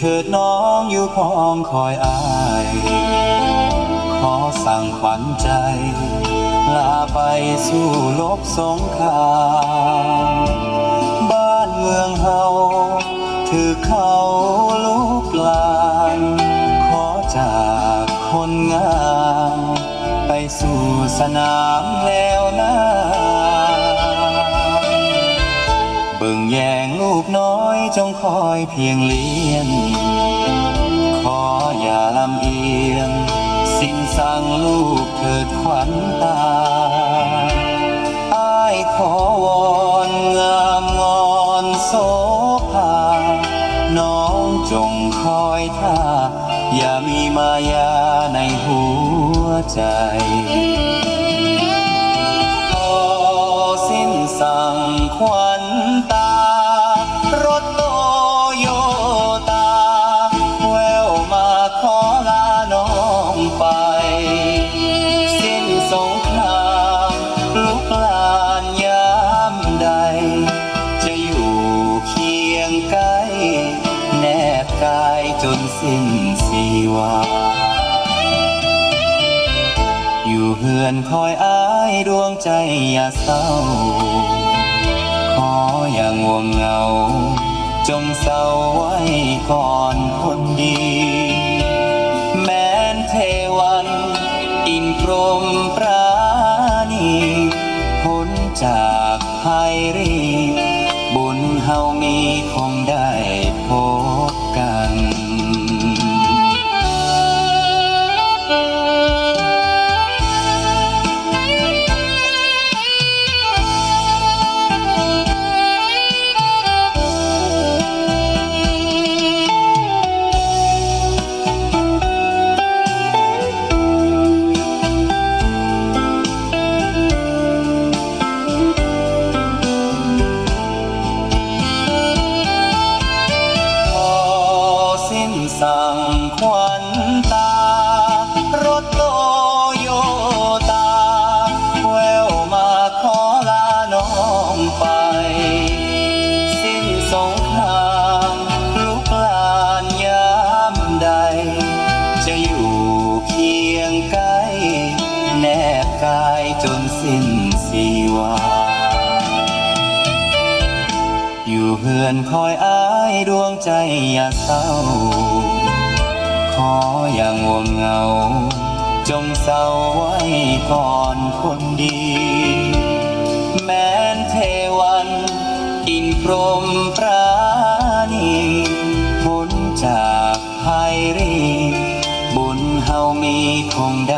ถิดน้องอยู่คองคอยอายขอสั่งขวัญใจลาไปสู่ลบสงครามบ้านเมืองเฮาถือเขาลุกลานขอจากคนงามไปสู่สนามแล้วนะเบิ่งแยงลูกน้อยจงคอยเพียงเลี้ยงขออย่าลำเอียงสิ้นสั่งลูกเถิดขวัญตาอ้ายขอวอนงามงอนโสภาน้องจงคอยท่าอย่ามีมายาในหัวใจขอสิ้นสั่งขวัญตารถโตโยตาแววมาขอลาน้องไปสิ้นสงครามลุกลานยามใดจะอยู่เคียงใกล้แนบกายจนสิ้นชีวาอยู่เฮือนคอยอ้ายดวงใจอย่าเศร้าขออย่างง่วงเหงาจงเศร้าไว้ก่อนคนดีแม้นเทวันอินพรหมปราณีพ้นจากภัยรีบุญเฮามีคงได้พบกันสั่งขวัญตารถโตโยตาแววมาขอลาน้องไปสิ้นสงครามลุกลานยามใดจะอยู่เคียงใกล้แนบกายจนสิ้นชีวาอยู่เฮือนคอยอ้ายดวงใจอย่าเศร้าขออย่างง่วงเหงาจงเศร้าไว้ก่อนคนดีแม้นเทวันอินพรหมปราณีพ้นจากภัยรีบุญเฮามีคงได้